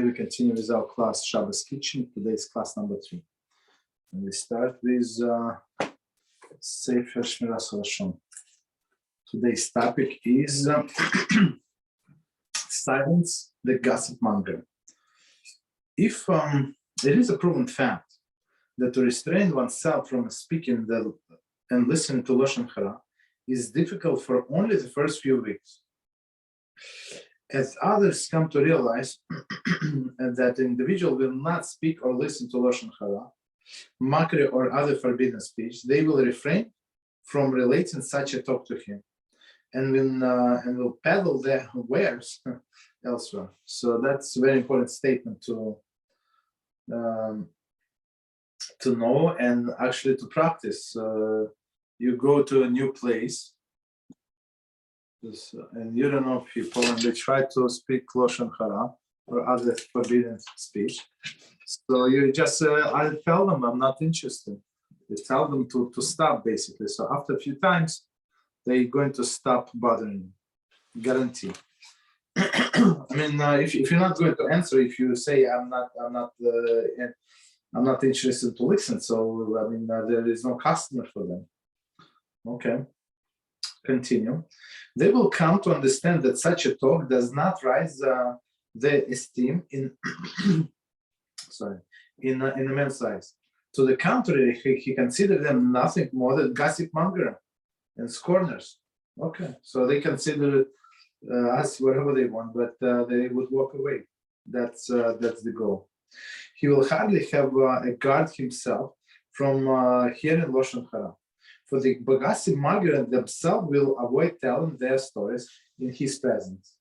Today we continue with our class Shabbat Kitchen. Today is class number 3. And we start with Sefer Shmiras HaLashon. Today's topic is silence the gossip monger. If it is a proven fact that to restrain oneself from speaking and listening to Lashon Hara is difficult for only the first few weeks, as others come to realize that the individual will not speak or listen to Lashon Hara, mockery, or other forbidden speech, they will refrain from relating such a talk to him, and will peddle their wares elsewhere. So that's a very important statement to know and actually to practice. You go to a new place, and you don't know people, and they try to speak Lashon Hara or other forbidden speech. So you just, I tell them I'm not interested. You tell them to stop, basically. So after a few times, they're going to stop bothering you, guarantee. I mean, if you're not going to answer, if you say I'm not interested to listen, so I mean there is no customer for them. Okay, continue. They will come to understand that such a talk does not raise their esteem in a man's eyes. To the contrary, he considers them nothing more than gossip monger and scorners. Okay, so they consider us whatever they want, but they would walk away. That's the goal. He will hardly have a guard himself from hearing Lashon Hara. For the gossip monger themselves will avoid telling their stories in his presence,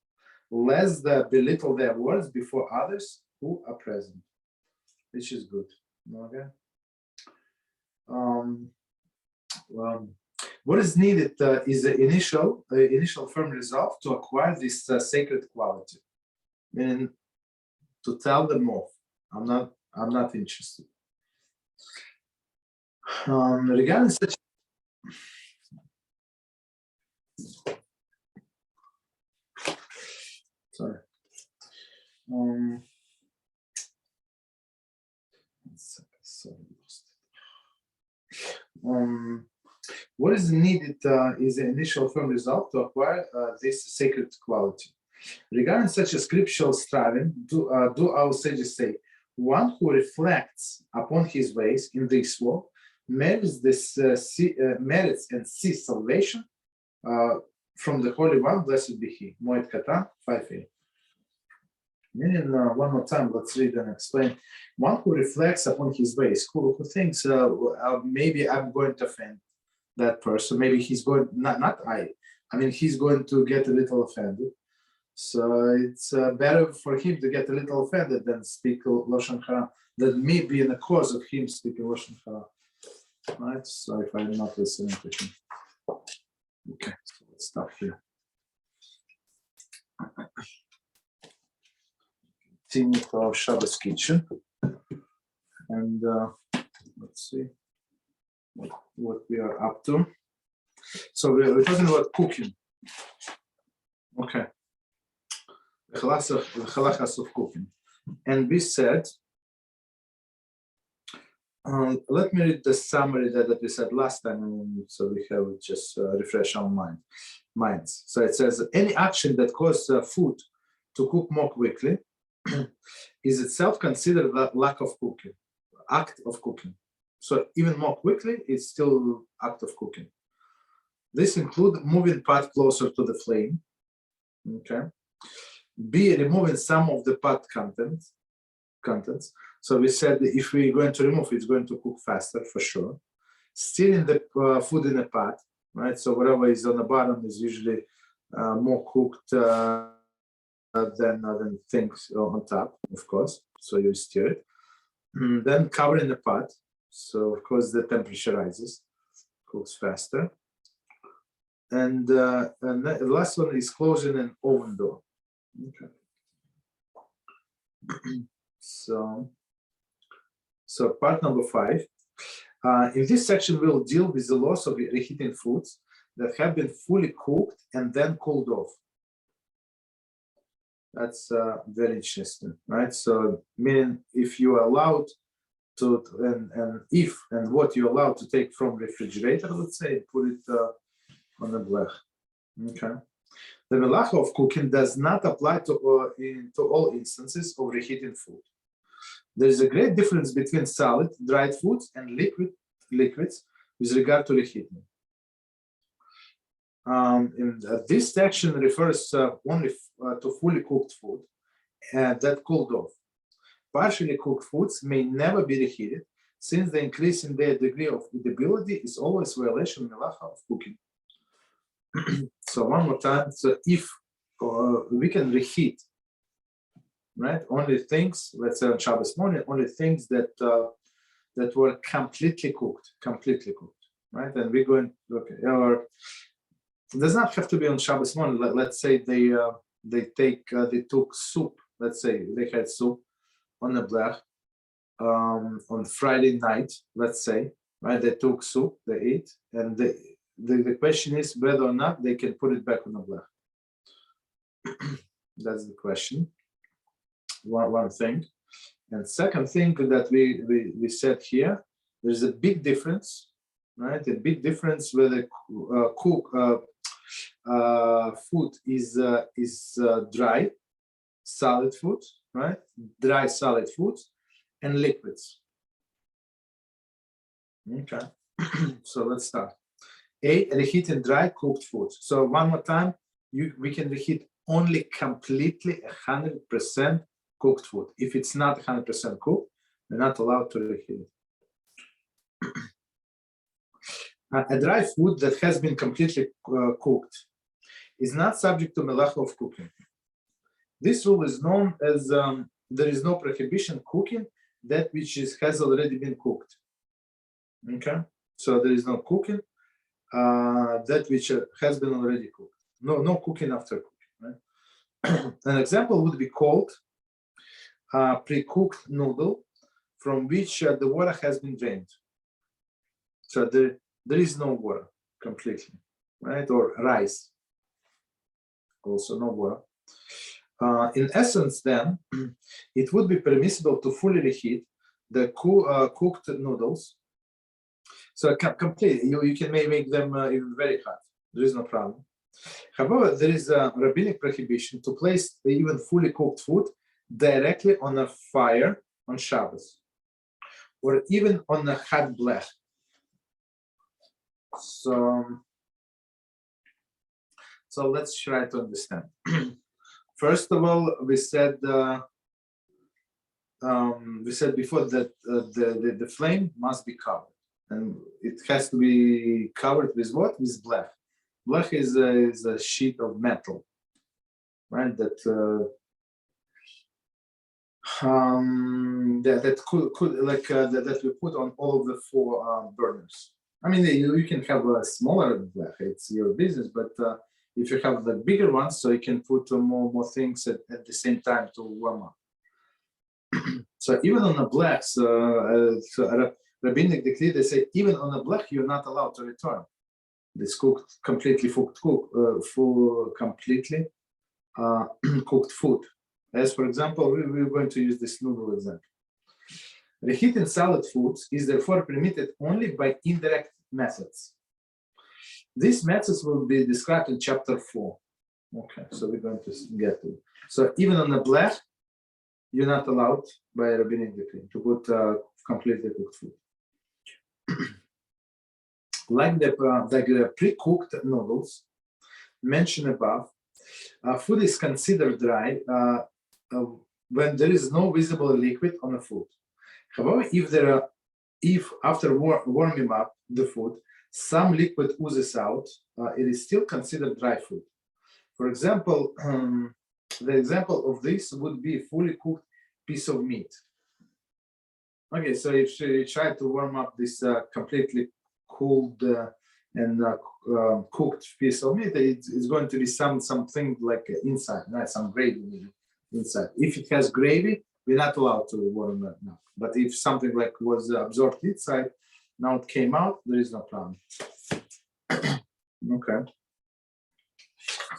lest they belittle their words before others who are present, which is good. Okay. What is needed is the initial firm resolve to acquire this sacred quality, meaning to tell them off. I'm not interested. Regarding such. Sorry. What is needed is the initial firm resolve to acquire this sacred quality. Regarding such a scriptural striving, do our sages say, one who reflects upon his ways in this world merits and sees salvation from the Holy One, blessed be He. Moed Katan 5a. Meaning, one more time, let's read and explain. One who reflects upon his ways, who thinks maybe I'm going to offend that person. Maybe he's going, I mean, he's going to get a little offended. So it's better for him to get a little offended than speak Lashon Hara, than me being the cause of him speaking Lashon Hara. Right? So if I'm not listening to him. Okay, so let's stop here. Continue to our Shabbat Kitchen. And let's see what we are up to. So we're talking about cooking. Okay. The halachas of cooking. And we said, let me read the summary that we said last time, so we have just refresh our minds. So it says, any action that causes food to cook more quickly is itself considered a act of cooking. So even more quickly, it's still act of cooking. This includes moving pot closer to the flame. Okay. B, removing some of the pot contents. So we said that if we're going to remove it, it's going to cook faster for sure. Stirring the food in a pot, right? So whatever is on the bottom is usually more cooked than things on top, of course. So you stir it. Then covering the pot. So of course the temperature rises, cooks faster. And the last one is closing an oven door. Okay. So part number 5. In this section, we'll deal with the loss of reheating foods that have been fully cooked and then cooled off. That's very interesting, right? So meaning if you are allowed to, and if and what you're allowed to take from refrigerator, let's say, put it on the blech. Okay. The melacha of cooking does not apply to all instances of reheating food. There is a great difference between solid, dried foods and liquids with regard to reheating. This section refers only to fully cooked food that cooled off. Partially cooked foods may never be reheated, since the increase in their degree of eatability is always a violation of melacha of cooking. So one more time. So if we can reheat, right, only things, let's say on Shabbos morning, only things that that were completely cooked, right? And we're going, okay, or it does not have to be on Shabbos morning. Let's say they took soup. Let's say they had soup on the blech on Friday night. Let's say, right? They took soup, they ate, and the question is whether or not they can put it back on the blech. That's the question. One thing. And second thing that we said here, there's a big difference, right? A big difference whether food is dry, solid food, right? Dry, solid foods, and liquids. Okay. So let's start. Reheating dry cooked food. So one more time, we can reheat only completely 100% cooked food. If it's not 100% cooked, we're not allowed to reheat it. A dry food that has been completely cooked is not subject to melacha of cooking. This rule is known as there is no prohibition cooking that which has already been cooked. Okay, so there is no cooking that which has been already cooked. No cooking after cooking. Right? An example would be called pre-cooked noodle from which the water has been drained. So there is no water completely, right? Or rice, also no water. In essence, then, it would be permissible to fully reheat the cooked noodles. So completely, you can make them even very hot. There is no problem. However, there is a rabbinic prohibition to place even fully cooked food directly on a fire on Shabbos, or even on a hot blech. So let's try to understand. First of all, we said before that the flame must be covered, and it has to be covered with what? With blech. Blech is a sheet of metal, right? That that we put on all of the four burners. I mean, you can have a smaller blech; it's your business, but if you have the bigger ones, so you can put more things at the same time to warm up. So even on the blech, rabbinic decree, they say even on the blech you're not allowed to return this completely cooked food. As for example, we're going to use this noodle example. Reheating solid foods is therefore permitted only by indirect methods. These methods will be described in chapter 4. Okay, so we're going to get to it. So even on the blech, you're not allowed by a rabbinic decree to put completely cooked food. Like the pre-cooked noodles mentioned above, food is considered dry when there is no visible liquid on the food. However, if after warming up the food, some liquid oozes out, it is still considered dry food. For example, the example of this would be a fully cooked piece of meat. Okay, so if you try to warm up this completely cooled and cooked piece of meat, it's going to be something like inside, right? Some gravy inside. If it has gravy, we're not allowed to warm that now. But if something like was absorbed inside, now it came out, there is no problem. Okay.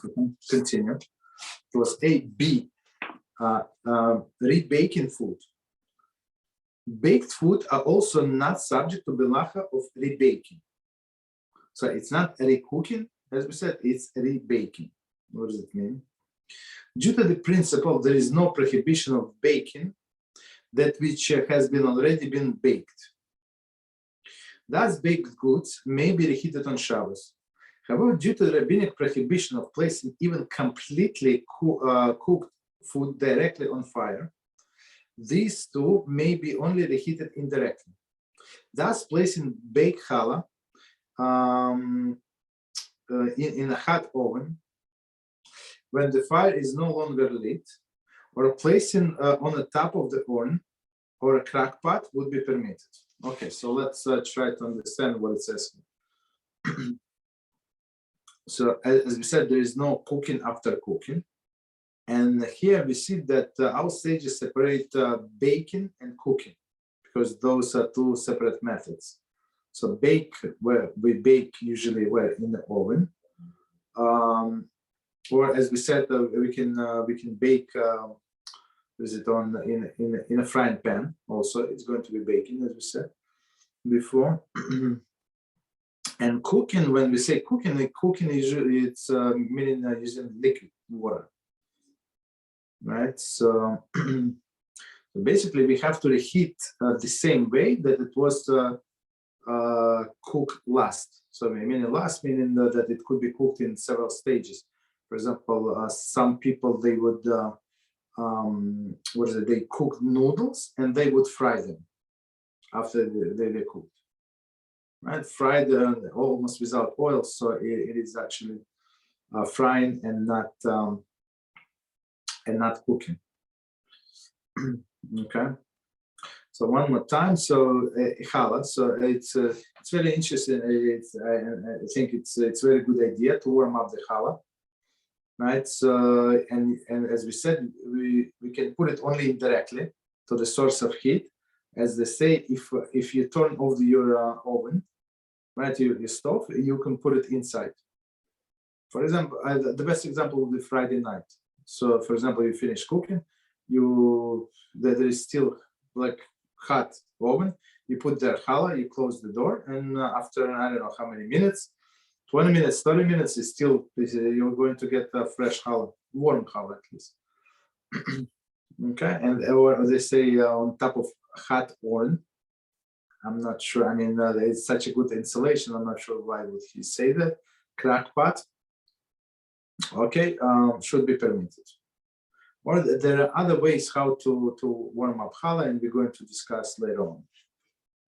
So continue. It was A, B. rebaking food. Baked food are also not subject to belacha of rebaking. So it's not recooking, as we said, it's rebaking. What does it mean? Due to the principle, there is no prohibition of baking that which has been already been baked. Thus, baked goods may be reheated on Shabbos. However, due to the rabbinic prohibition of placing even completely cooked food directly on fire, these two may be only reheated indirectly. Thus, placing baked challah in a hot oven when the fire is no longer lit, or placing on the top of the oven or a crack pot would be permitted. Okay, so let's try to understand what it says. So as we said, there is no cooking after cooking. And here we see that our sages separate baking and cooking, because those are two separate methods. So bake, where we bake usually in the oven, or as we said, we can bake. Is it on in a frying pan? Also, it's going to be baking, as we said before. And cooking, when we say cooking, usually it's meaning using liquid water, right? So basically, we have to reheat the same way that it was cooked last. So meaning last, meaning that it could be cooked in several stages. For example, some people, they would they cooked noodles and they would fry them after they were cooked, right? Fried almost without oil, so it is actually frying and not cooking. Okay. So one more time. So challah. So it's very interesting. I think it's a very good idea to warm up the challah. Right, so and as we said, we can put it only indirectly to the source of heat. As they say, if you turn off your oven, right, your stove, you can put it inside. For example, the best example would be Friday night. So, for example, you finish cooking, there is still like hot oven. You put there challah, you close the door, and after I don't know how many minutes. 20 minutes, 30 minutes is still, you're going to get a fresh challah, warm challah at least. Okay, and or they say on top of hot oven. I'm not sure. I mean, it's such a good insulation. I'm not sure why would he say that. Crack pot. Okay, should be permitted. Or there are other ways how to warm up challah, and we're going to discuss later on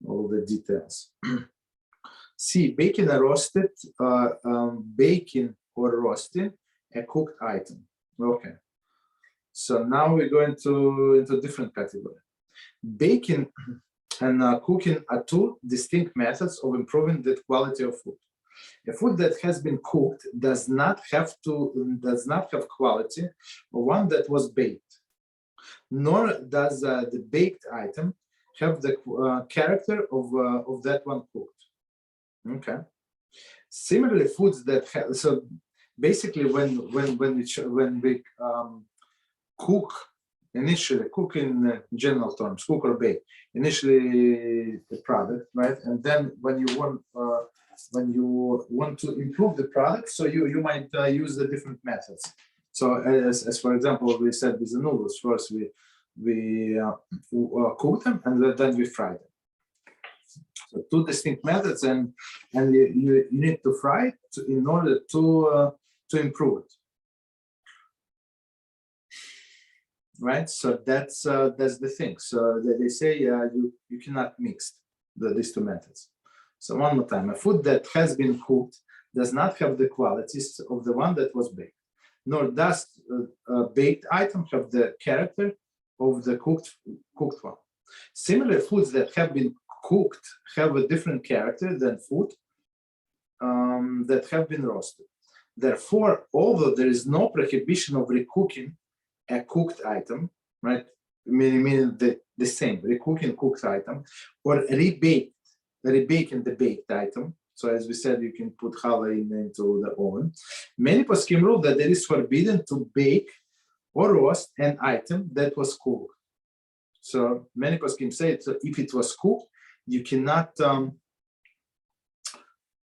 all the details. C, baking or roasted, baking or roasting a cooked item. Okay, so now we're going into a different category. Baking and cooking are two distinct methods of improving the quality of food. A food that has been cooked does not have quality of one that was baked, nor does the baked item have the character of that one cooked. Okay. Similarly, foods that have, so basically when we cook initially, cook in general terms, cook or bake initially the product, right? And then when you want to improve the product, so you might use the different methods. So as for example, we said with the noodles, first we cook them and then we fry them. So two distinct methods, and you need to fry it in order to improve it, right? So that's the thing. So they say you cannot mix these two methods. So one more time, a food that has been cooked does not have the qualities of the one that was baked, nor does a baked item have the character of the cooked one. Similar foods that have been cooked have a different character than food that have been roasted. Therefore, although there is no prohibition of recooking a cooked item, right? Meaning the same, recooking cooked item, or rebaking the baked item. So as we said, you can put challah into the oven. Many poskim rule that it is forbidden to bake or roast an item that was cooked. So many poskim say so if it was cooked, you cannot.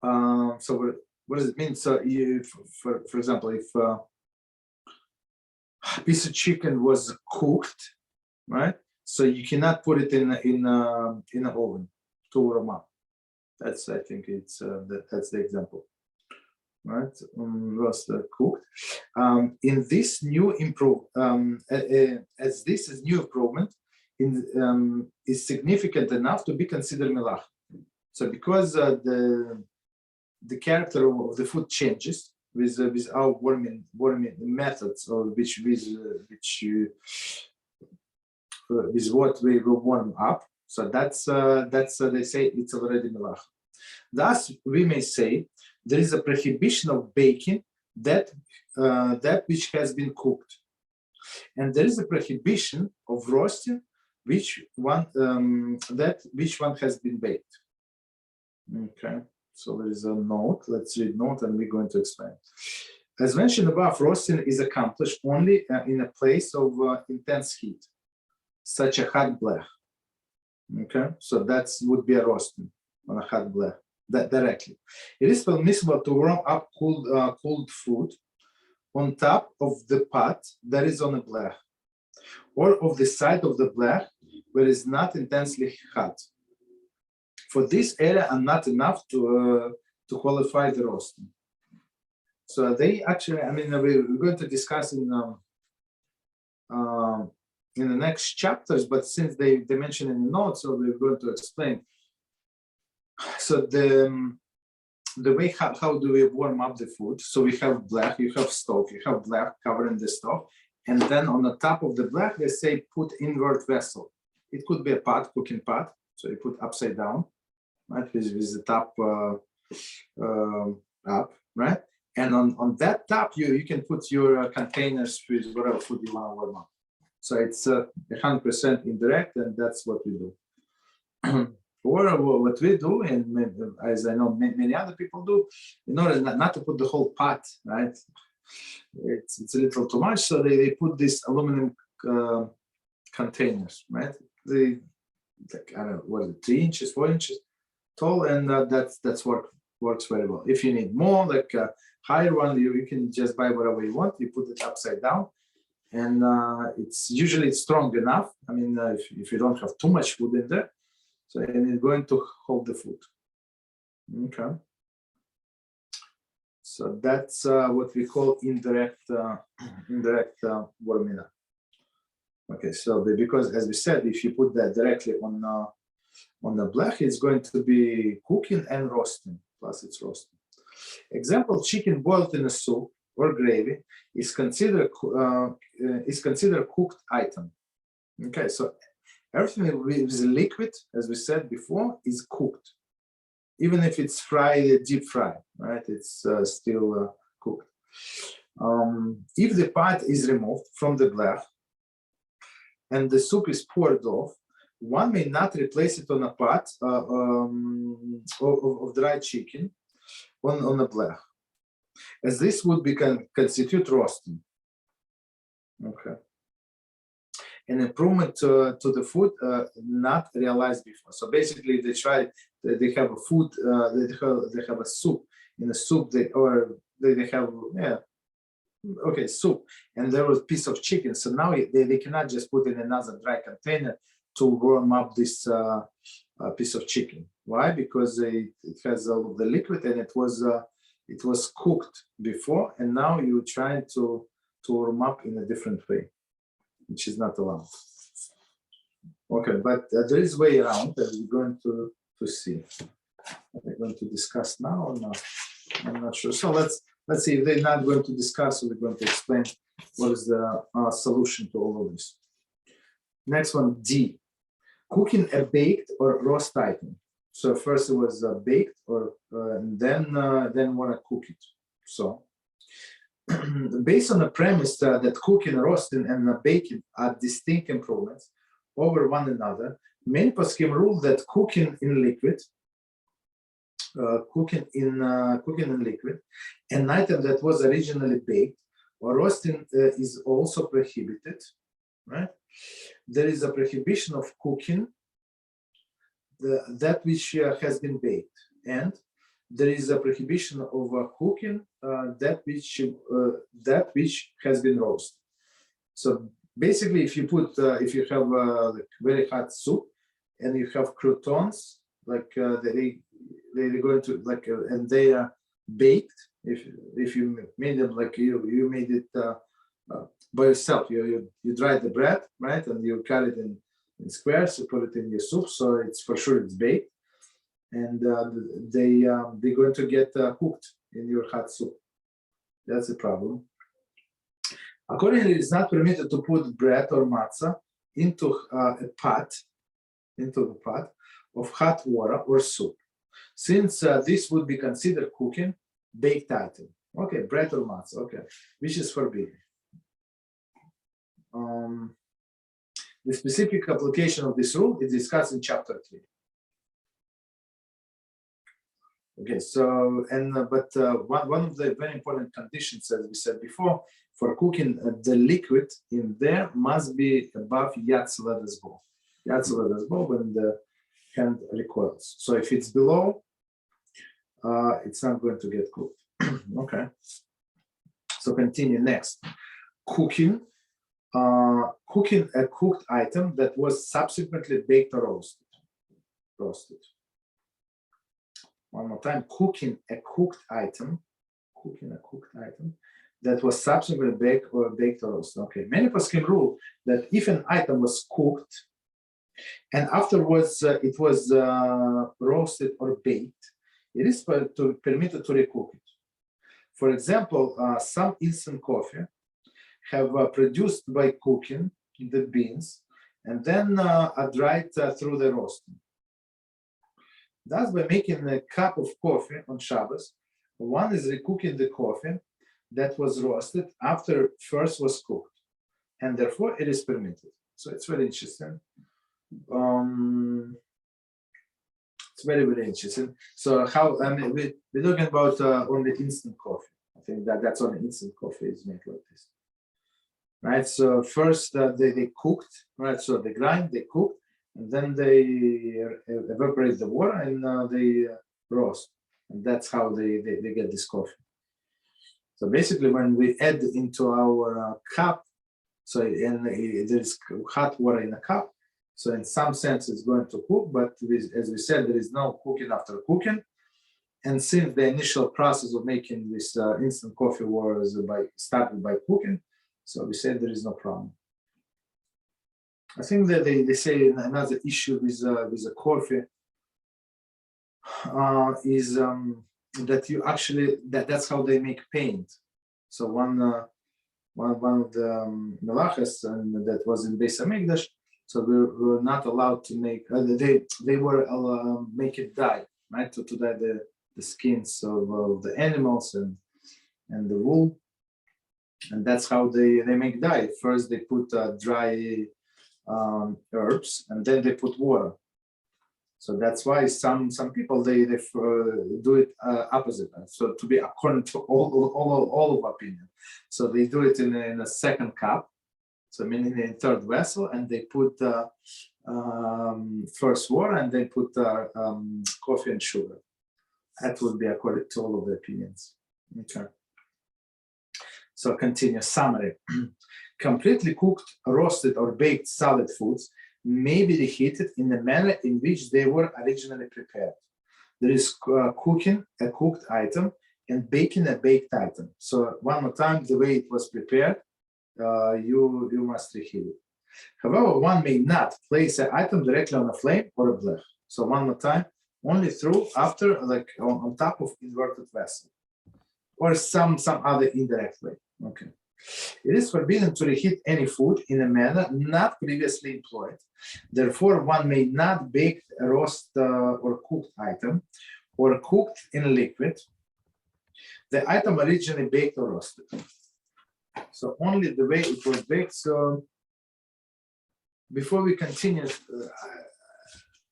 So what does it mean? So, for example, if a piece of chicken was cooked, right? So you cannot put it in an oven to warm up. That's I think it's that's the example, right? Roast cooked. In this new as this is new improvement, is significant enough to be considered melach. So because the character of the food changes with our warming methods, or with what we will warm up. So that's they say it's already melach. Thus, we may say there is a prohibition of baking that which has been cooked, and there is a prohibition of roasting which one has been baked. Okay, so there is a note. Let's read note, and we're going to explain. As mentioned above, roasting is accomplished only in a place of intense heat, such a hot blech. Okay, so that would be a roasting on a hot blech directly. It is permissible to warm up cold food on top of the pot that is on a blech, or of the side of the blech where it is not intensely hot. For this area are not enough to qualify the roasting. So they actually, I mean, we're going to discuss in the next chapters, but since they mention in the notes, so we're going to explain. So the way how do we warm up the food? So we have blech, you have stove, you have blech covering the stove, and then on the top of the blech they say put invert vessel. It could be a pot, cooking pot, so you put upside down, right, with the top up, right, and on that top you can put your containers with whatever food you want to warm up. So it's 100% indirect, and that's what we do. Or what we do, and as I know many other people do, in order not to put the whole pot, right? It's a little too much, so they put these aluminum containers, right? They, like, I don't know, what is it, 3 inches, 4 inches tall, and that's works very well. If you need more, like a higher one, you can just buy whatever you want. You put it upside down, and it's usually strong enough. I mean, if you don't have too much food in there, so and it's going to hold the food. Okay. So that's what we call indirect warming up. Okay, so because as we said, if you put that directly on the blech, it's going to be cooking and roasting. Plus, it's roasting. Example: chicken boiled in a soup or gravy is considered cooked item. Okay, so everything with liquid, as we said before, is cooked. Even if it's fried, deep fried, right? It's still cooked. If the pot is removed from the blech and the soup is poured off, one may not replace it on a pot of dried chicken on the blech, as this would constitute roasting. Okay. An improvement to the food not realized before. So basically, they have a food, they have a soup. In a soup, they have soup, and there was a piece of chicken. So now they cannot just put in another dry container to warm up this piece of chicken. Why? Because it has all of the liquid, and it was cooked before, and now you're trying to warm up in a different way, which is not allowed. Okay, but there is way around that we're going to see. We're going to discuss now or not? I'm not sure. So let's see. If they're not going to discuss, we're going to explain what is the solution to all of this. Next one, D. Cooking a baked or roast item. So first it was baked, or then want to cook it. So based on the premise that cooking, roasting, and baking are distinct improvements over one another, many poskim rule that cooking in liquid, an item that was originally baked, or roasting is also prohibited, right? There is a prohibition of cooking that which has been baked, and there is a prohibition of cooking that which has been roasted. So basically, if you have like very hot soup and you have croutons, like they're going to like and they are baked. If you made them like you made it by yourself, you dry the bread, right, and you cut it in squares, you put it in your soup, so it's for sure it's baked, and they're going to get cooked in your hot soup. That's a problem. Accordingly, it is not permitted to put bread or matzah into the pot of hot water or soup, since this would be considered cooking baked item. Okay, bread or matzah, okay, which is forbidden. The specific application of this rule is discussed in chapter 3. Okay, so one of the very important conditions, as we said before, for cooking, the liquid in there must be above Yad Seleda's bowl. Yad Seleda's bowl when the hand recoils. So if it's below, it's not going to get cooked. Okay. So continue next. Cooking a cooked item that was subsequently baked or roasted. One more time. Cooking a cooked item that was subsequently baked or roasted. Okay. Many poskim rule that if an item was cooked and afterwards it was roasted or baked, it is permitted to recook it. For example, some instant coffee have produced by cooking the beans and then are dried through the roasting. Thus, by making a cup of coffee on Shabbos, one is recooking the coffee that was roasted after first was cooked, and therefore it is permitted. So it's very interesting. It's very, very interesting. So how, I mean, we're talking about only instant coffee. I think that's only instant coffee is made like this. Right, so first they cooked, right, so they grind, they cook, and then they evaporate the water and they roast. And that's how they get this coffee. So basically when we add into our cup, so and there's hot water in a cup, so in some sense it's going to cook, but as we said, there is no cooking after cooking. And since the initial process of making this instant coffee was started by cooking, so we said there is no problem. I think that they say another issue with the coffee is that you actually that's how they make paint. So one of the melachas and that was in Beis Hamikdash, so we were not allowed to make. They were make it dye, right, to dye the skins of the animals and the wool. And that's how they make dye. First, they put dry herbs, and then they put water. So that's why some people they do it opposite. So to be according to all of opinion. So they do it in a second cup, so meaning in a third vessel, and they put first water, and they put coffee and sugar. That would be according to all of the opinions. Okay. So continue, summary. Completely cooked, roasted, or baked solid foods may be reheated in the manner in which they were originally prepared. There is cooking a cooked item and baking a baked item. So one more time, the way it was prepared, you must reheat it. However, one may not place an item directly on a flame or a blech. So one more time, only after, like on top of inverted vessel, or some other indirect way. Okay. It is forbidden to reheat any food in a manner not previously employed. Therefore, one may not bake a roast or cooked item or cooked in liquid the item originally baked or roasted. So only the way it was baked. So before we continue,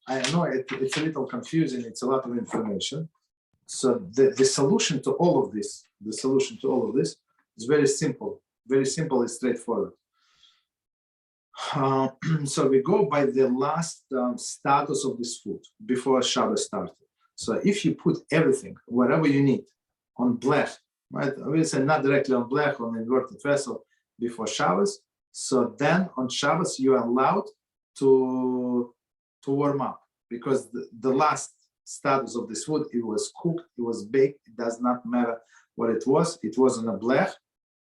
I know it's a little confusing. It's a lot of information. So the solution to all of this, It's very simple and straightforward. So we go by the last status of this food before Shabbat started. So if you put everything, whatever you need, on blech, right? Obviously not directly on blech, on inverted vessel before Shabbat. So then on Shabbat you are allowed to warm up, because the last status of this food, it was cooked, it was baked, it does not matter what it was on a blech.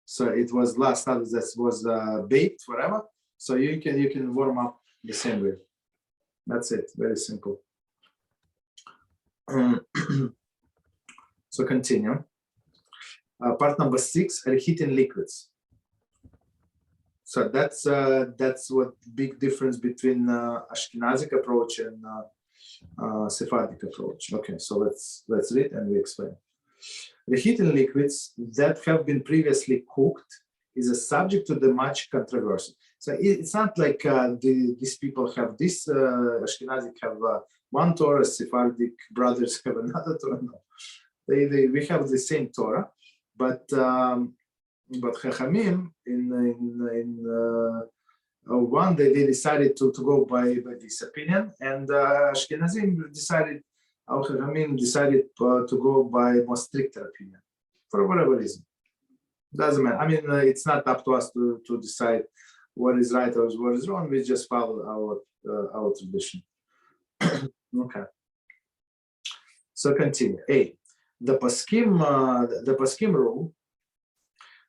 So it was last status that was baked forever. So you can warm up the same way. That's it, very simple. So continue. Part number 6, reheating liquids. So that's what big difference between Ashkenazic approach and Sephardic approach. Okay, so let's read and we explain. Reheating liquids that have been previously cooked is a subject to the much controversy. So it's not like these people have this, Ashkenazic have one Torah, Sephardic brothers have another Torah. No. We have the same Torah, but Chachamim in one they decided to go by this opinion, and Ashkenazim decided, our Chachamim decided to go by more stricter opinion for whatever reason. Doesn't matter. I mean, it's not up to us to decide what is right or what is wrong. We just follow our tradition. Okay. So continue. A. The Paskim rule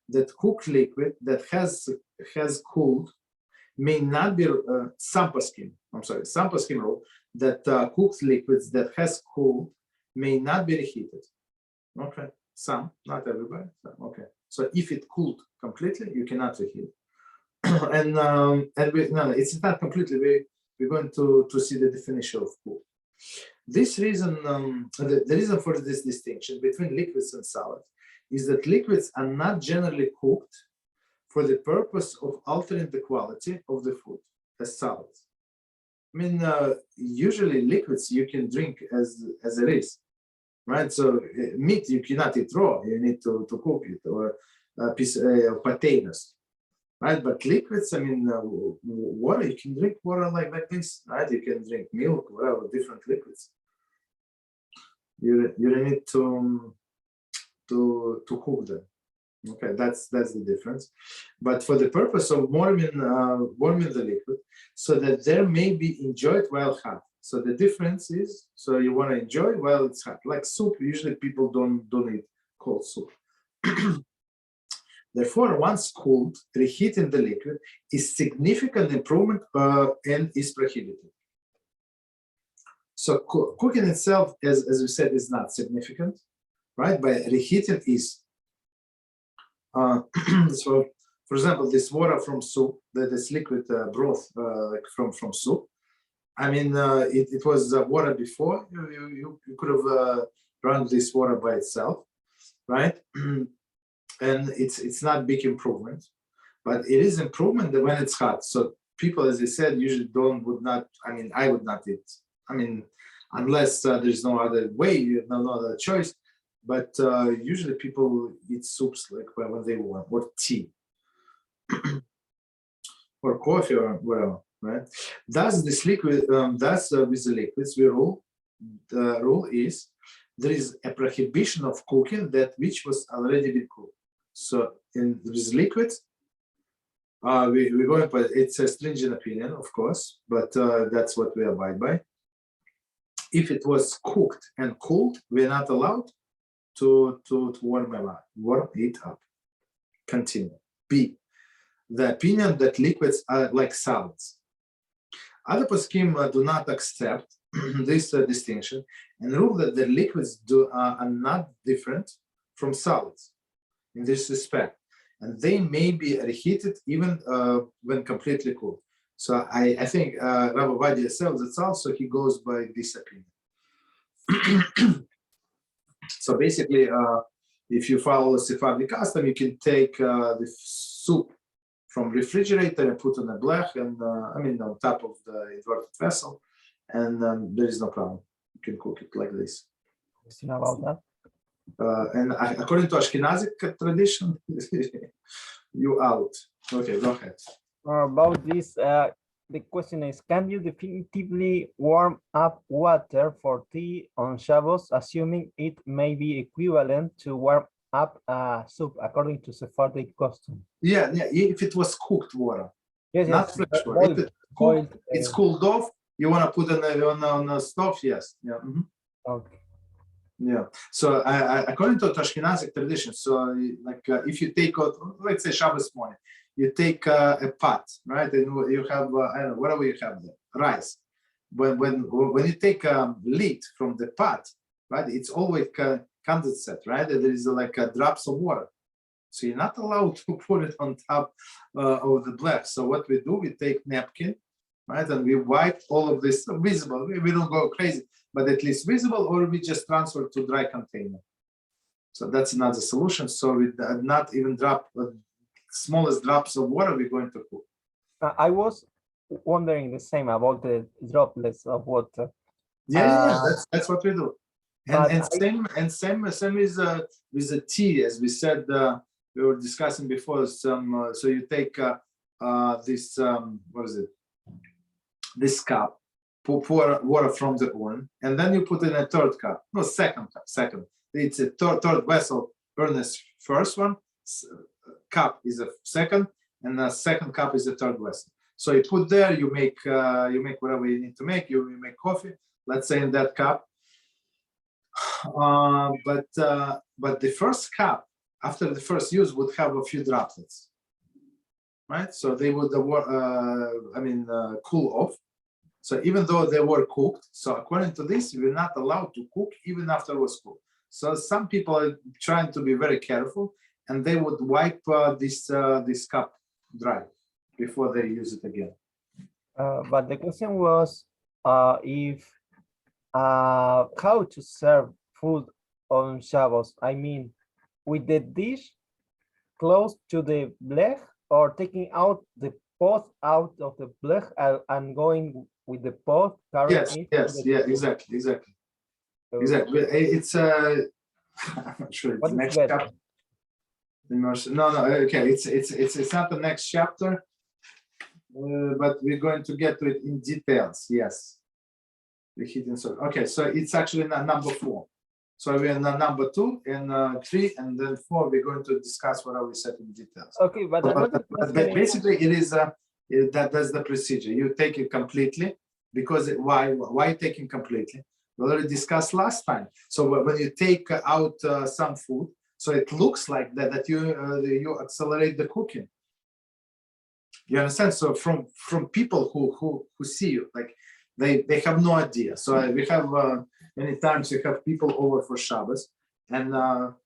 that cooked liquid that has cooled may not be some Paskim rule that cooked liquids that has cooled may not be reheated. Okay, some, not everybody. Okay, so if it cooled completely, you cannot reheat. and it's not completely. We're going to see the definition of cool. This reason, the reason for this distinction between liquids and solids is that liquids are not generally cooked for the purpose of altering the quality of the food as solids. I mean, usually liquids you can drink as it is, right? So meat you cannot eat raw; you need to cook it, or a piece of potatoes, right? But liquids, I mean, water, you can drink water like this, right? You can drink milk, whatever, different liquids. You don't need to cook them. Okay, that's the difference. But for the purpose of warming the liquid, so that there may be enjoyed while hot. So the difference is, so you want to enjoy while it's hot. Like soup, usually people don't eat cold soup. Therefore, once cooled, reheating the liquid is significant improvement and is prohibited. So cooking itself, as we said, is not significant, right? But reheating is. So, for example, this water from soup, this liquid broth from soup. I mean, it was water before. You could have run this water by itself, right? And it's not big improvement, but it is improvement when it's hot. So people, as I said, usually would not. I mean, I would not eat. I mean, unless there's no other way, no other choice. But usually people eat soups like when they want, or tea, or coffee, or whatever, right? Thus, this liquid, with the liquids, the rule is there is a prohibition of cooking that which was already been cooked. So in these liquids, we're going by, it's a stringent opinion, of course, but that's what we abide by. If it was cooked and cooled, we're not allowed to warm it up. Continue. B. The opinion that liquids are like solids. Other poskim do not accept this distinction and rule that the liquids are not different from solids in this respect, and they may be reheated even when completely cooled. So I think Rabbi Ovadia says it's also he goes by this opinion. So basically, if you follow the Sephardic custom, you can take the soup from refrigerator and put on a blech, and on top of the inverted vessel, and there is no problem. You can cook it like this. Question about that? And according to Ashkenazic tradition, you out. Okay, go ahead. About this, the question is, can you definitively warm up water for tea on Shabbos, assuming it may be equivalent to warm up soup according to Sephardic custom? Yeah, if it was cooked water, yes, not fresh water. It's cooled off. You want to put it on a stove? Yes. Yeah. Mm-hmm. Okay. Yeah. So according to Ashkenazic tradition, so like if you take out, let's say Shabbos morning, you take a pot, right, and you have I don't know, whatever you have there, rice. When you take a lid from the pot, right, it's always condensate, right? There is like drops of water, so you're not allowed to put it on top of the blech. So what we do, we take napkin, right, and we wipe all of this visible. We don't go crazy, but at least visible, or we just transfer to dry container. So that's another solution. So we not even drop smallest drops of water we're going to cook. I was wondering the same about the droplets of water. Yeah, that's what we do. And same is with the tea, as we said. We were discussing before. So you take this what is it? This cup, pour water from the urn, and then you put in a third cup. No, second cup. Second. It's a third vessel. Urn is first one. Cup is a second, and the second cup is the third vessel. So you put there, you make whatever you need to make. You make coffee, let's say, in that cup. But the first cup, after the first use, would have a few droplets, right? So they would cool off. So even though they were cooked, so according to this, you're not allowed to cook even after it was cooked. So some people are trying to be very careful, and they would wipe this cup dry before they use it again. But the question was if how to serve food on Shabbos. I mean, with the dish close to the blech, or taking out the pot out of the blech and going with the pot. Exactly. It's I'm not sure it's next chapter. No, okay, it's not the next chapter, but we're going to get to it in details. Yes, Reheating. Okay, so it's actually number 4. So we're in number 2 and 3, and then 4. We're going to discuss what we said in details. Okay, but basically, it is that's the procedure. You take it completely, because why taking completely? We already discussed last time. So when you take out some food, so it looks like that you accelerate the cooking. You understand? So from people who see you, like they have no idea. So we have many times we have people over for Shabbos, and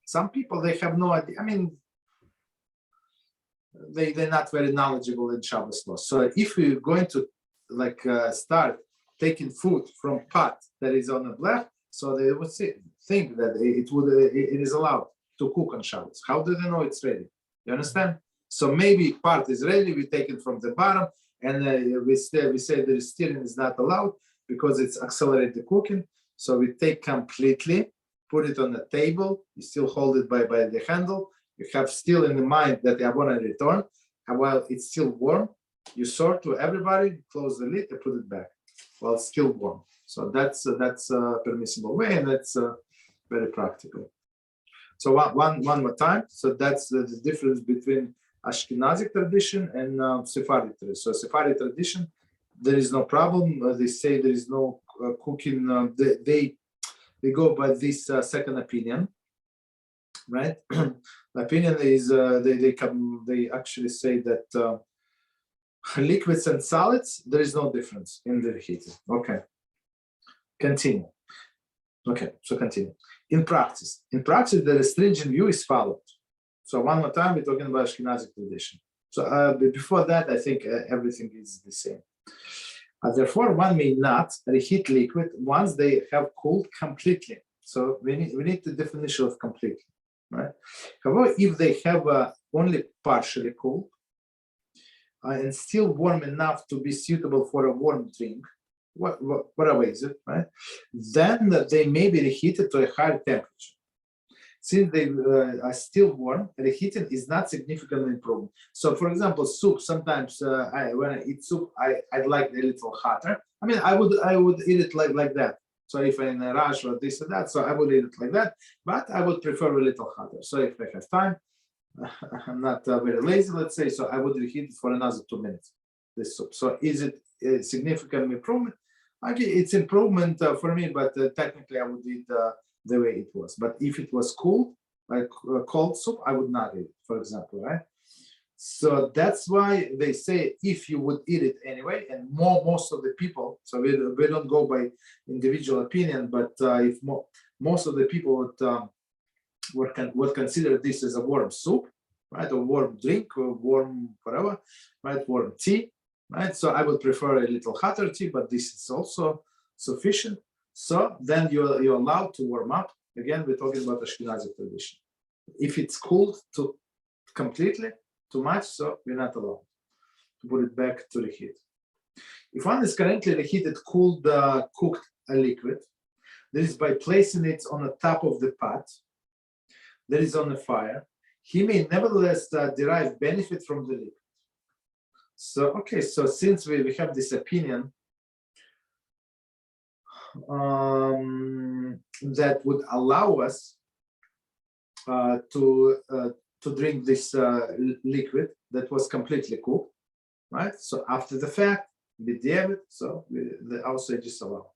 some people, they have no idea. I mean, they're not very knowledgeable in Shabbos law. So if we're going to start taking food from pot that is on a blech, so they would think that it is allowed to cook on Shabbos. How do they know it's ready? You understand? So maybe part is ready, we take it from the bottom, and we say the stirring is not allowed because it's accelerate the cooking. So we take completely, put it on the table, you still hold it by the handle, you have still in the mind that I want to return, and while it's still warm, you serve to everybody, close the lid and put it back while it's still warm. So that's a permissible way, and that's very practical. So one more time. So that's the difference between Ashkenazic tradition and Sephardic tradition. So Sephardic tradition, there is no problem. They say there is no cooking. They go by this second opinion, right? The opinion is they actually say that liquids and solids, there is no difference in the heating. Okay, continue. Okay, so continue. In practice, the stringent view is followed. So one more time, we're talking about Ashkenazic tradition. So before that, I think everything is the same. Therefore, one may not reheat liquid once they have cooled completely. So we need the definition of completely, right? However, if they have only partially cooled and still warm enough to be suitable for a warm drink, whatever is it, right? Then they may be reheated to a higher temperature. since they are still warm, reheating is not significantly improved. So, for example, soup. Sometimes when I eat soup, I'd like a little hotter. I mean, I would eat it like that. So if I'm in a rush or this or that, so I would eat it like that. But I would prefer a little hotter. So if I have time, I'm not very lazy, let's say. So I would reheat it for another 2 minutes. This soup. So is it a significant improvement? Okay, it's improvement for me, but technically I would eat the way it was. But if it was cool, like cold soup, I would not eat it, for example, right? So that's why they say if you would eat it anyway, and most of the people, so we don't go by individual opinion, but if most of the people would consider this as a warm soup, right, or warm drink, or warm whatever, right, warm tea, right? So I would prefer a little hotter tea, but this is also sufficient. So then you're allowed to warm up. Again, we're talking about Ashkenazi tradition. If it's cooled to completely, too much, so we're not allowed to put it back to reheat. If one is currently reheated, cooled, cooked a liquid, that is by placing it on the top of the pot that is on the fire, he may nevertheless derive benefit from the liquid. So, okay, so since we have this opinion that would allow us to drink this liquid that was completely cooked, right? So after the fact, we did it, so the outside is allowed.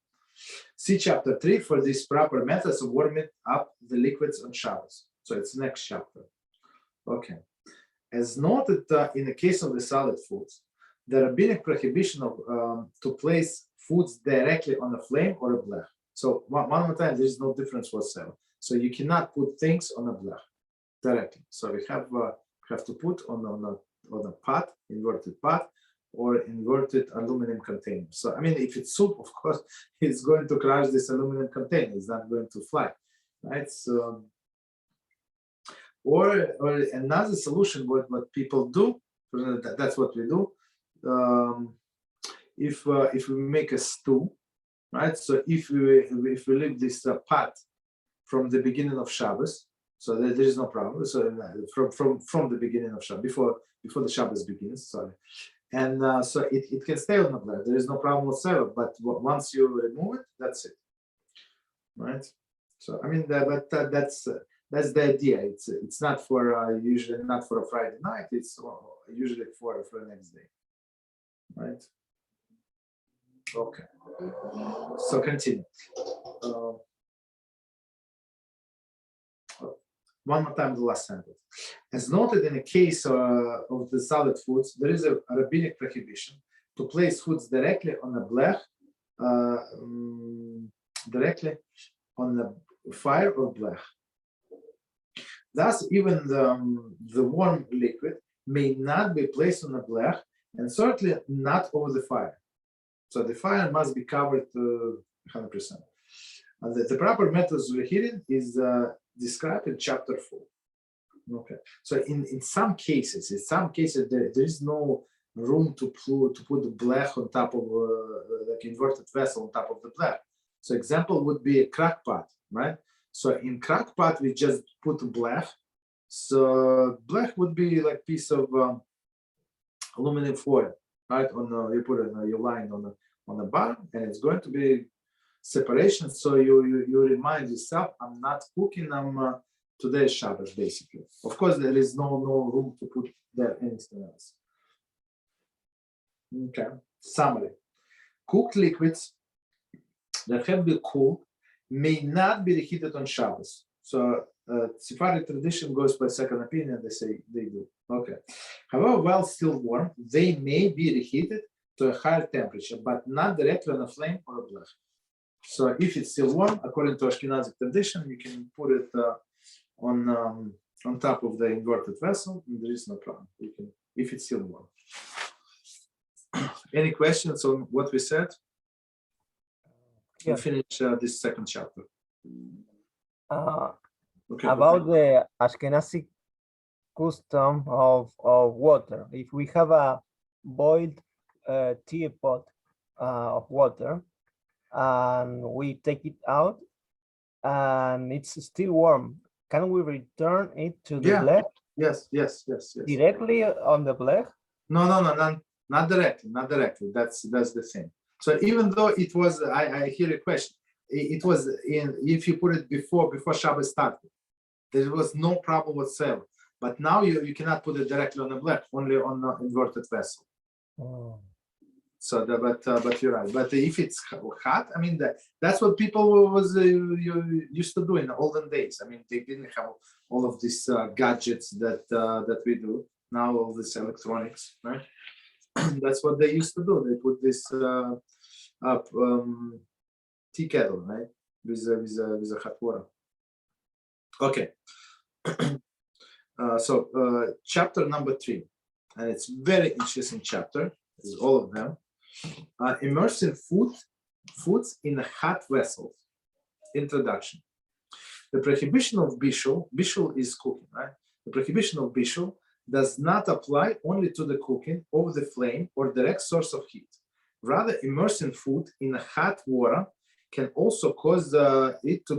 See chapter 3 for these proper methods of warming up the liquids on Shabbos. So it's next chapter. Okay. As noted in the case of the solid foods, the rabbinic prohibition of to place foods directly on a flame or a blech. So one more time, there is no difference whatsoever. So you cannot put things on a blech directly. So we have to put on a pot, inverted pot, or inverted aluminum container. So I mean, if it's soup, of course, it's going to crush this aluminum container. It's not going to fly, right? So, or another solution, what people do, that's what we do. If we make a stew, right? So if we leave this pot from the beginning of Shabbos, so there is no problem. So from the beginning of Shabbos, before the Shabbos begins, sorry, and so it can stay on the blech. There is no problem whatsoever. But once you remove it, that's it, right? So I mean, that's the idea. It's not for usually not for a Friday night. It's usually for the next day, right? Okay. So continue. One more time, the last sentence. As noted in the case of the solid foods, there is a rabbinic prohibition to place foods directly on the blech, directly on the fire or blech. Thus, even the warm liquid may not be placed on the blech, and certainly not over the fire. So the fire must be covered 100%. The proper methods of reheating is described in chapter 4. Okay. So in some cases, there is no room to put the blech on top of like inverted vessel on top of the blech. So example would be a crack pot, right? So in crack pot we just put blech. So blech would be like piece of aluminum foil, right? You put it your line on the bottom, and it's going to be separation. So you remind yourself, I'm not cooking. I'm today's Shabbat, basically. Of course, there is no room to put there anything else. Okay. Summary: cooked liquids that have been cooled may not be reheated on Shabbos. So Sephardic tradition goes by second opinion. They say they do. Okay. However, while still warm, they may be reheated to a higher temperature, but not directly on a flame or a blech. So if it's still warm, according to Ashkenazi tradition, you can put it on top of the inverted vessel, and there is no problem. You can, if it's still warm. Any questions on what we said? Yeah. We finish this second chapter. Okay, about the Ashkenazi custom of water. If we have a boiled teapot of water, and we take it out, and it's still warm, can we return it to the Yeah. blech Yes. directly on the blech? No, not directly. That's the thing. So even though it was, I hear a question. It was in, if you put it before Shabbat started, there was no problem whatsoever. But now you cannot put it directly on the blech, only on the inverted vessel. Oh. So but you're right. But if it's hot, I mean that's what people was used to do in the olden days. I mean, they didn't have all of these gadgets that we do now, all this electronics, right? That's what they used to do. They put this tea kettle, right, with a hot water. Okay. So chapter number 3, and it's very interesting chapter. Is all of them. Immersing foods in hot vessels. Introduction. The prohibition of bishul is cooking, right? The prohibition of bishul does not apply only to the cooking over the flame or direct source of heat. Rather, immersing food in hot water can also cause it to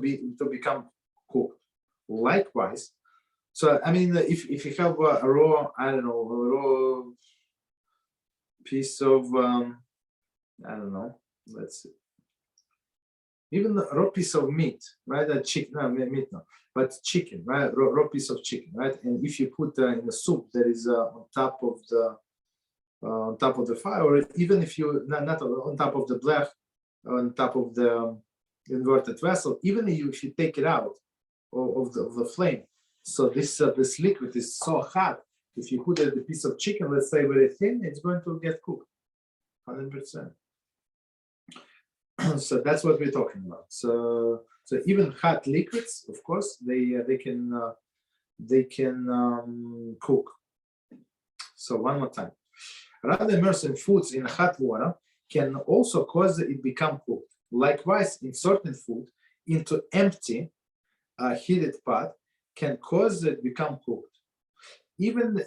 become cooked. Likewise, so I mean, if you have a raw, I don't know, a raw piece of I don't know, let's see, even a raw piece of meat, right? A chicken, no, meat, no, but chicken, right? Raw piece of chicken, right? And if you put in a soup that is on top of the fire, or even if you not on top of the blech, on top of the inverted vessel, even if you take it out of the flame, so this liquid is so hot. If you put a piece of chicken, let's say very thin, it's going to get cooked 100%. So that's what we're talking about. So even hot liquids, of course, they can cook. So one more time. Rather, immersing foods in hot water can also cause it become cooked. Likewise, inserting food into empty heated pot can cause it become cooked, even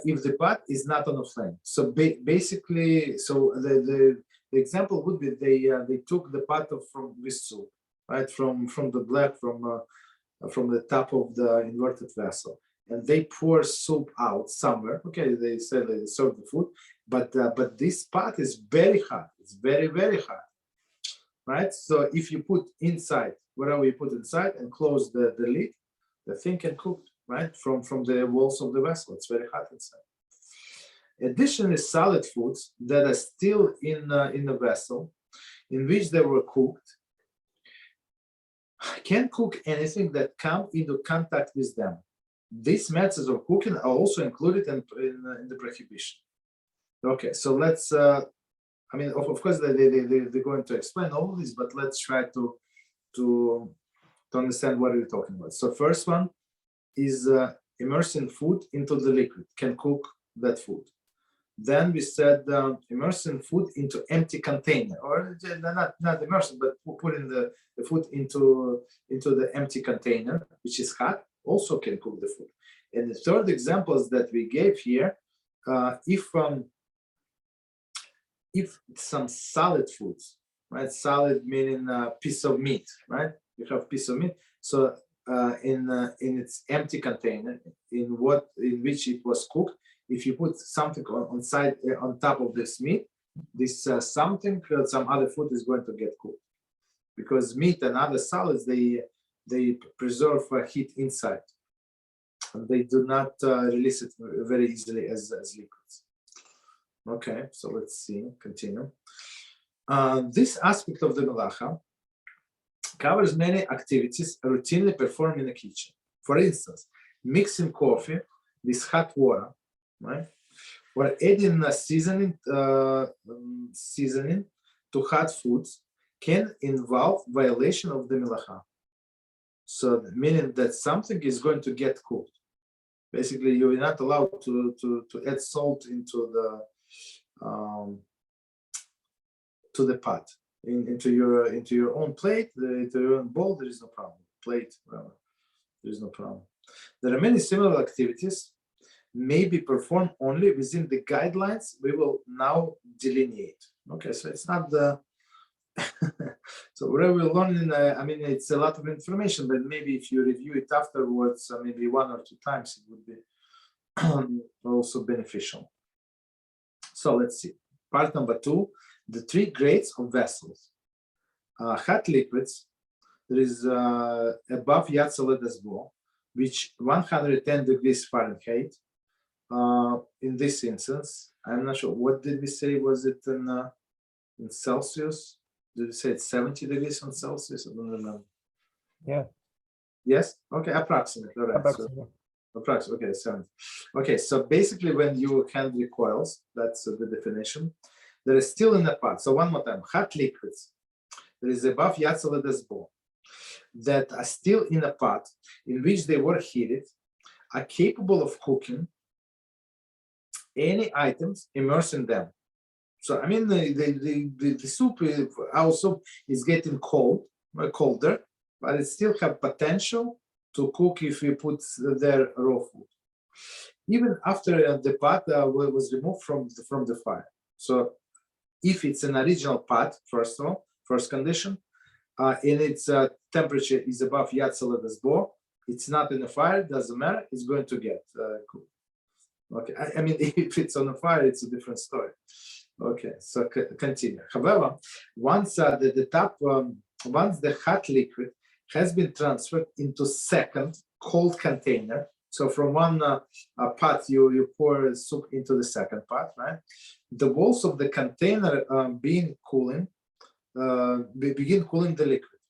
if the pot is not on a flame. So basically, so the example would be they took the pot from with soup, right, from the blech, from the top of the inverted vessel, and they pour soup out somewhere. Okay, they said they serve the food, but this pot is very hot. It's very hot, right? So if you put inside whatever you put inside and close the lid, the thing can cook, right, from the walls of the vessel. It's very hot inside. Additionally, solid foods that are still in the vessel in which they were cooked can cook anything that come into contact with them. These methods of cooking are also included in the prohibition. Okay, so let's. I mean, of course, they're going to explain all of this, but let's try to understand what we're talking about. So first one is immersing food into the liquid, can cook that food. Then we said immersing food into empty container, or not immersing, but putting the food into the empty container, which is hot, also can cook the food. And the third examples that we gave here, if some solid foods, right? Solid meaning a piece of meat, right? You have piece of meat. So in its empty container, in which it was cooked, if you put something on top of this meat, this some other food is going to get cooked, because meat and other solids they preserve heat inside, and they do not release it very easily as liquids. Okay, so let's see, continue. This aspect of the melacha covers many activities routinely performed in the kitchen. For instance, mixing coffee with hot water, right? Or adding a seasoning to hot foods can involve violation of the melacha. So meaning that something is going to get cooked. Basically, you're not allowed to add salt into the pot, into your own plate, into your own bowl. There is no problem. Plate, whatever. There is no problem. There are many similar activities may be performed only within the guidelines we will now delineate. Okay, so it's not the So whatever we learn in, I mean, it's a lot of information, but maybe if you review it afterwards, maybe 1 or 2 times, it would be also beneficial. So let's see. Part number 2, the 3 grades of vessels. Hot liquids, there is above Yatzaled, which 110 degrees Fahrenheit. In this instance, I'm not sure. What did we say? Was it in Celsius? Did we say it's 70 degrees on Celsius? I don't remember. Yeah. Yes? Okay, approximately. All right. Approximately. So, approximately. Okay, 70. Okay, so basically when you hand recoils, that's the definition, there is still in a pot. So one more time, hot liquids, there is above Yatzaled that are still in a pot in which they were heated, are capable of cooking any items immersed in them. So I mean, the soup, our soup is getting colder, but it still have potential to cook if we put their raw food, even after the pot was removed from the fire. So if it's an original pot, first condition, and its temperature is above Yatzaled, it's not in the fire, doesn't matter, it's going to get cooked. Okay, I mean, if it's on the fire, it's a different story. Okay, so continue. However, once once the hot liquid has been transferred into second cold container, so from one pot you pour soup into the second pot, right? The walls of the container begin cooling the liquid,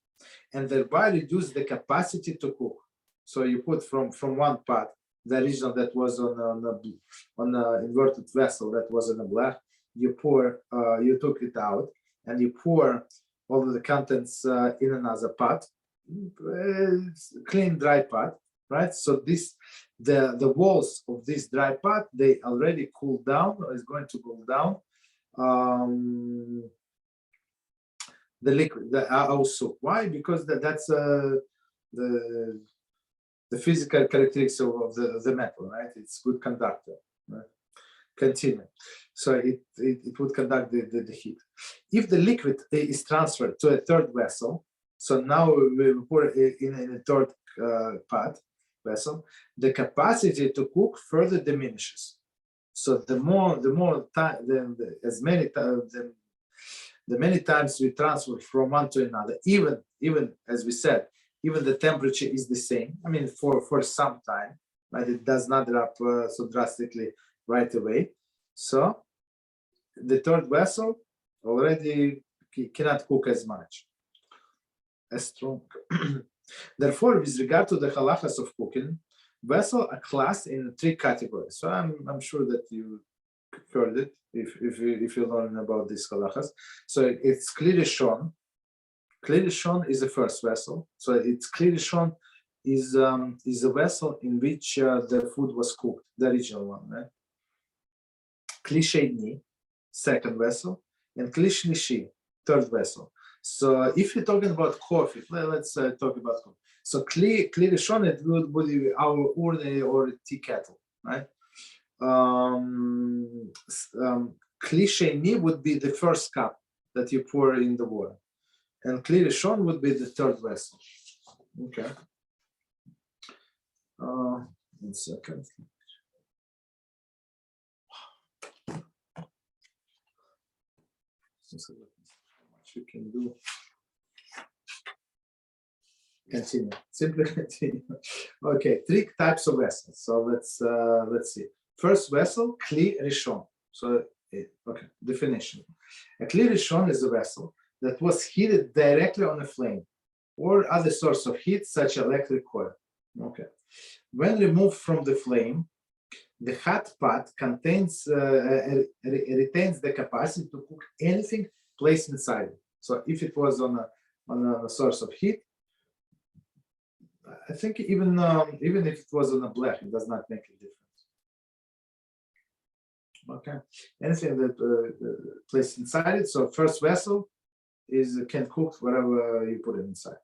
and thereby reduce the capacity to cook. So you put from one pot, the original that was on an inverted vessel that was in a black, you took it out and you pour all of the contents in another pot, clean dry pot, right? So the walls of this dry pot, they already cooled down, or is going to cool down the liquid, our soup. Why? Because that's the physical characteristics of the metal, right? It's good conductor. Right? Continue. So it would conduct the heat. If the liquid is transferred to a third vessel, so now we pour it in a third pot vessel, the capacity to cook further diminishes. So the many times we transfer from one to another, even as we said, even the temperature is the same. I mean, for some time, right? It does not drop so drastically right away. So the third vessel already cannot cook as much, as strong. Therefore, with regard to the halachas of cooking, vessels are classed in 3 categories. So I'm sure that you heard it if you learn about these halachas. So it's Clearestron. Clearestron is the first vessel. So it's Clearestron is a vessel in which the food was cooked, the original one, right? Kli, second vessel, and Kli Shlishi, third vessel. So if you're talking about coffee, let's talk about coffee. So Clearestron, it would be our urn or tea kettle, right? Kli Sheni would be the first cup that you pour in the water, and Clearestron would be the third vessel. Okay. 1 second. How much you can do. Continue. Simply continue. Okay, 3 types of vessels. So let's see. First vessel, Clearestron. So okay, definition. A Clearestron is a vessel that was heated directly on a flame or other source of heat, such as electric coil. Okay. When removed from the flame, the hot pot retains the capacity to cook anything placed inside it. So if it was on a source of heat, I think even if it was on a black, it does not make a difference. Okay, anything that placed inside it. So first vessel can cook whatever you put it inside.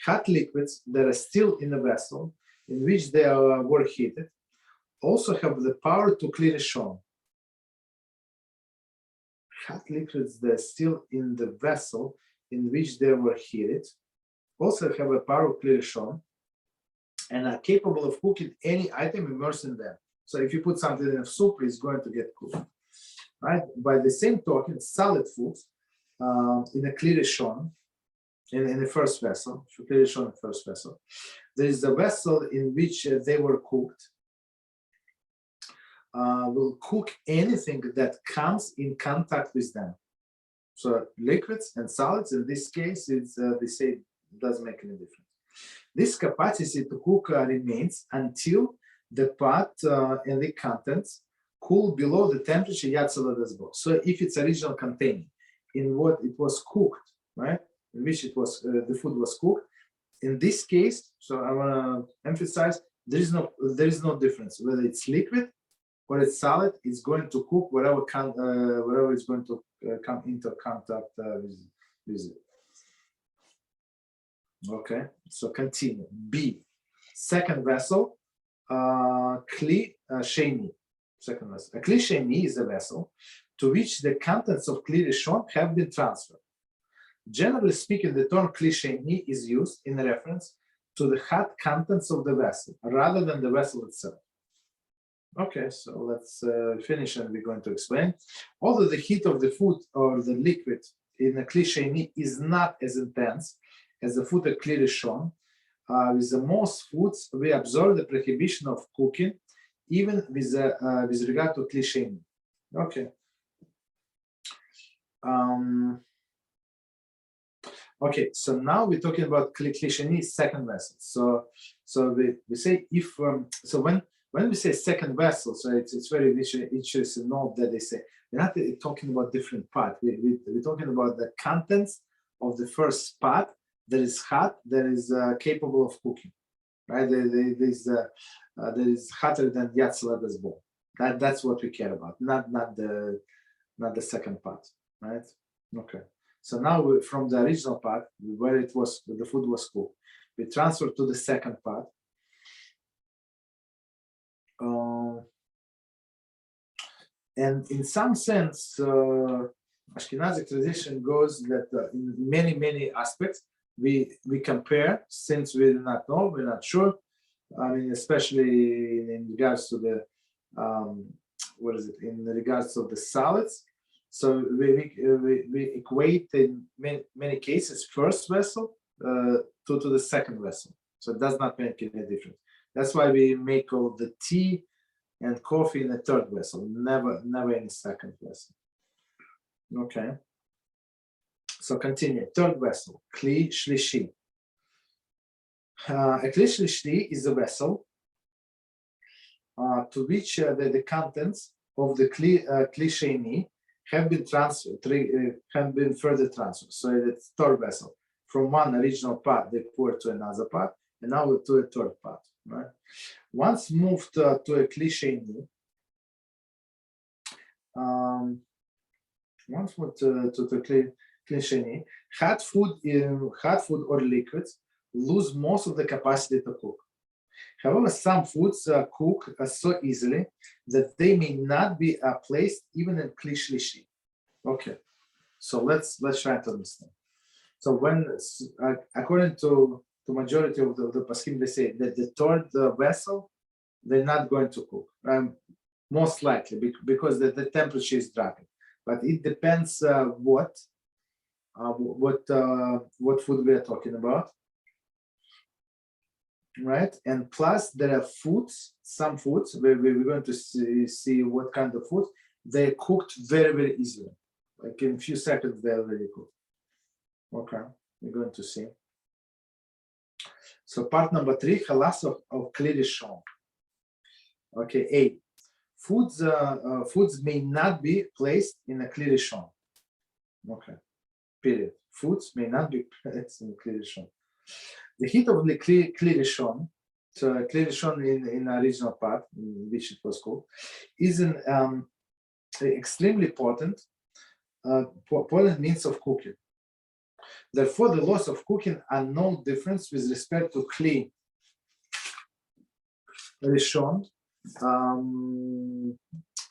Hot liquids that are still in the vessel in which they were heated also have the power to Clearestron. Hot liquids that are still in the vessel in which they were heated also have a power of Clearestron and are capable of cooking any item immersed in them. So if you put something in a soup, it's going to get cooked. Right? By the same token, solid foods in a Clearestron, in the first vessel, Clearestron in the first vessel, there is a vessel in which they were cooked. Will cook anything that comes in contact with them. So liquids and solids, in this case, it's, they say it doesn't make any difference. This capacity to cook remains until the pot and the contents cool below the temperature Yatzala does both. So if it's original container in what it was cooked, right, in which it was the food was cooked, in this case, so I want to emphasize there is no difference whether it's liquid or it's solid. It's going to cook whatever is going to come into contact with it. Okay, so continue. B, second vessel, Kli Sheni. Second vessel. A Kli Sheni is a vessel to which the contents of Clearestron have been transferred. Generally speaking, the term Kli Sheni is used in reference to the hot contents of the vessel rather than the vessel itself. Okay, so let's finish and we're going to explain. Although the heat of the food or the liquid in a Kli Sheni is not as intense as the food at Clearestron, with the most foods, we observe the prohibition of cooking, even with regard to Kli Sheni. Okay. Okay, so now we're talking about Kli Sheni, second vessel. So we say if so when we say second vessel, so it's very interesting to note that they say we're not talking about different pot. We're talking about the contents of the first pot that is hot, that is capable of cooking, right? That is hotter than Yatzala's bowl. That's what we care about, not the second pot, right? Okay. So now from the original pot where it was the food was cooked, we transfer to the second pot. And in some sense, Ashkenazi tradition goes that in many aspects we compare, since we do not know, we're not sure. I mean, especially in regards to the in regards to the solids. So we equate in many cases first vessel to the second vessel. So it does not make any difference. That's why we make all the tea and coffee in a third vessel, never in a second vessel. Okay. So continue. Third vessel, Kli Shlishi. A Kli Shlishi is a vessel to which the contents of the Kli Sheni have been transferred, have been further transferred. So it's third vessel. From one original pot, they pour to another pot, and now to a third pot. Right? Once moved to a Kli Sheni, once moved to Kli Sheni, hot food or liquids lose most of the capacity to cook. However, some foods cook so easily that they may not be placed even in Kli Shlishi. Okay, so let's try to understand. So when, according to majority of the Paskim, they say that the third vessel, they're not going to cook, most likely because the temperature is dropping. But it depends what food we are talking about, right? And plus there are foods, some foods where we're going to see what kind of food they're cooked very easily, like in a few seconds they're already cooked. Okay, we're going to see. So part number 3, halas of Clearestron. Okay, A. Foods may not be placed in a Clearestron. Okay, period. Foods may not be placed in a Clearestron. The heat of the Clearestron, so Clearestron in original part, in which it was cooked, is an extremely potent means of cooking. Therefore, the laws of cooking are no difference with respect to Kli Rishon,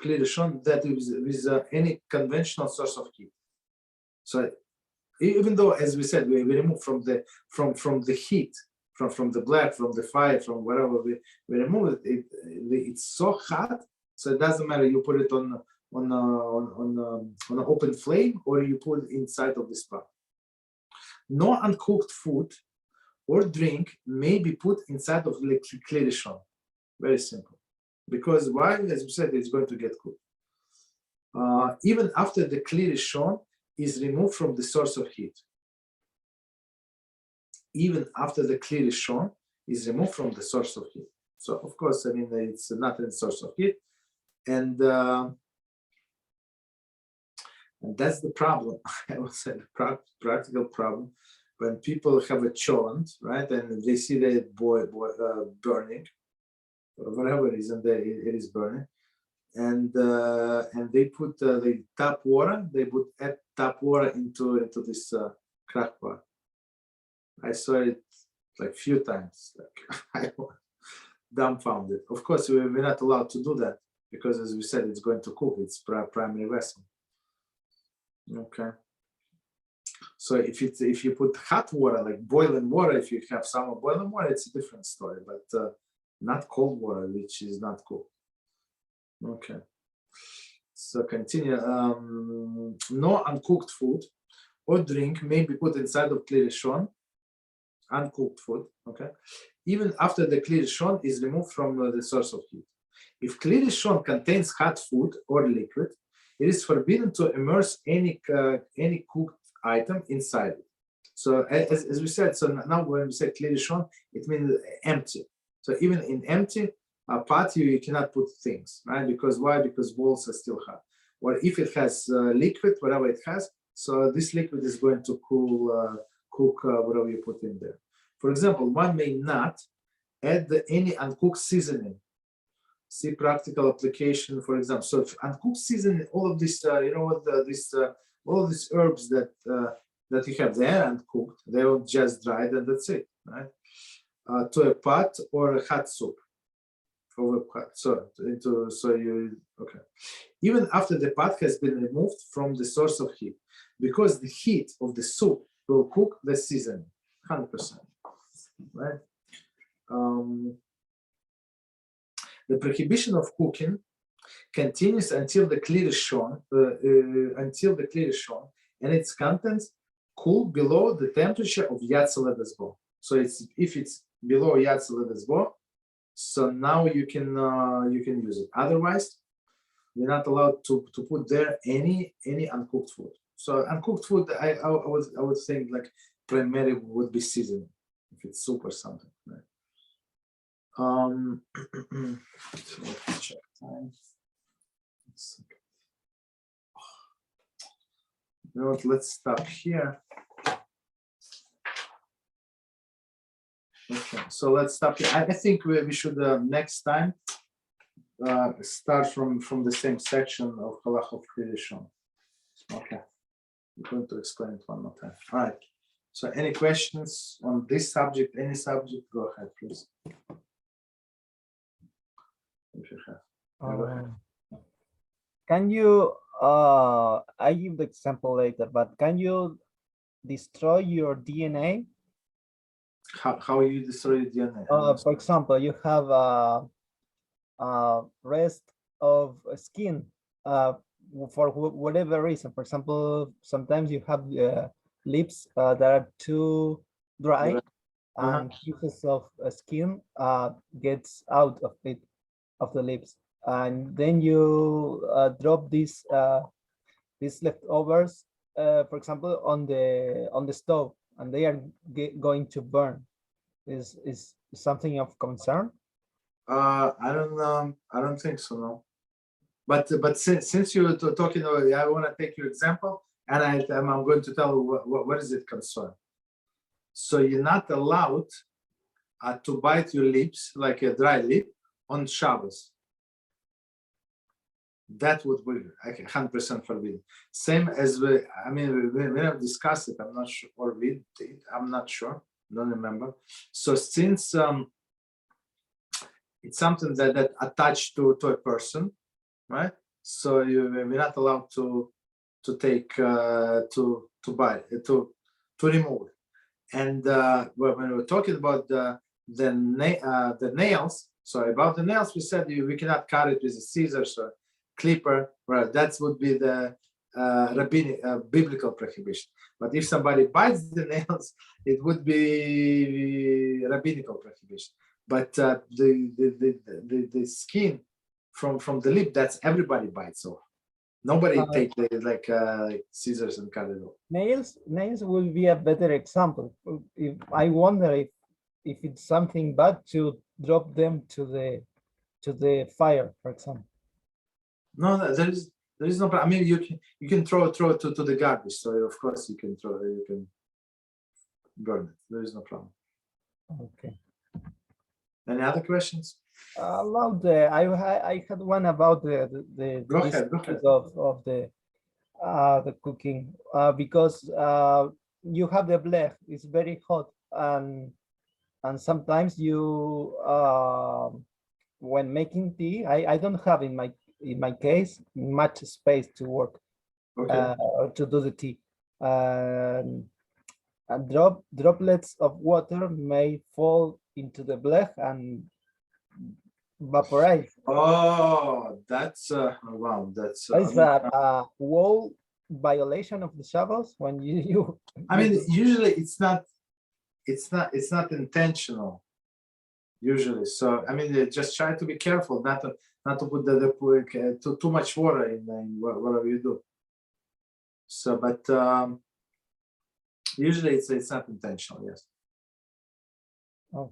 Clearestron, that is with any conventional source of heat. So even though, as we said, we remove from the heat, from the black, from the fire, from whatever we remove it, it's so hot, so it doesn't matter. You put it on an open flame, or you put it inside of this pot. No uncooked food or drink may be put inside of the Clearestron. Very simple. Because why? As we said, it's going to get cooked. Even after the Clearestron is removed from the source of heat. Even after the Clearestron is removed from the source of heat. So, of course, I mean, it's not a source of heat. And that's the problem. I would say the practical problem when people have a cholent, right, and they see the burning, for whatever reason it is burning, and they put the tap water. They add tap water into this crack pot. I saw it like few times. Like I was dumbfounded. Of course, we're not allowed to do that because, as we said, it's going to cook. It's primary vessel. Okay. So if you put hot water, like boiling water, if you have some boiling water, it's a different story. But not cold water, which is not cool. Okay. So continue. No uncooked food or drink may be put inside of Clearestron. Uncooked food. Okay. Even after the Clearestron is removed from the source of heat. If Clearestron contains hot food or liquid, it is forbidden to immerse any cooked item inside it. So as we said, so now when we say Clearestron, it means empty. So even in empty pot, you cannot put things, right? Because why? Because balls are still hot. Or if it has liquid, whatever it has, so this liquid is going to cook whatever you put in there. For example, one may not add any uncooked seasoning. See practical application, for example. So if uncooked seasoning, all of this, you know what, all of these herbs that you have there uncooked, they are just dried and that's it, right? To a pot or a hot soup. Okay. Even after the pot has been removed from the source of heat, because the heat of the soup will cook the seasoning, 100%, right? The prohibition of cooking continues until the Clearestron, and its contents cool below the temperature of Yatzel Adasbo. So if it's below Yatzel Adasbo, so now you can use it. Otherwise, we're not allowed to put there any uncooked food. So uncooked food, I would think like primarily would be seasoning if it's soup or something. Right? So let's check time. You know what? Let's stop here. Okay, so let's stop here. I think we should next time start from the same section of Halach of Clearestron. Okay, I'm going to explain it one more time. All right. So any questions on this subject, any subject, go ahead, please. If you have. Can you, I give the example later, but can you destroy your DNA? How you destroy DNA? For example, you have a rest of skin for whatever reason. For example, sometimes you have lips that are too dry, and pieces of skin gets out of it, of the lips, and then you drop these leftovers, for example, on the stove, and they are going to burn. Is something of concern? I don't think so, no. But since you're talking about, I want to take your example, and I'm going to tell you what is it concern. So you're not allowed to bite your lips like a dry lip on Shabbos. That would be 100% forbidden. Same as we have discussed it. I'm not sure, or we did. I'm not sure. Don't remember. So since it's something that attached to a person, right? So we're not allowed to take to remove. And when we were talking about the nails, sorry, about the nails, we said we cannot cut it with a scissors or clipper. Well, that would be the rabbinic biblical prohibition. But if somebody bites the nails, it would be rabbinical prohibition. But the skin from the lip, that's everybody bites off. Nobody take like scissors and cut it off. Nails will be a better example. If I wonder if it's something bad to drop them to the fire, for example. No, there is no problem. I mean, you can throw it to the garbage. So of course you can burn it. There is no problem. Okay. Any other questions? About I had one about the Go ahead. of the cooking because you have the blech. It's very hot and sometimes you when making tea, I don't have in my case much space to work to do the tea. And droplets of water may fall into the blech and vaporize. Oh, that's wow. That's Is that a wall violation of the Shabbat when you I mean, usually it's not intentional. Usually, so I mean, just try to be careful not to put too much water in whatever you do. So, but usually it's not intentional. Yes. Okay.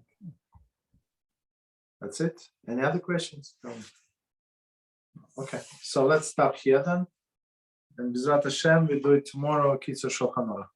That's it. Any other questions? Okay, so let's stop here then. And BeEzrat HaShem, we do it tomorrow. Kitzur Shulchan Aruch.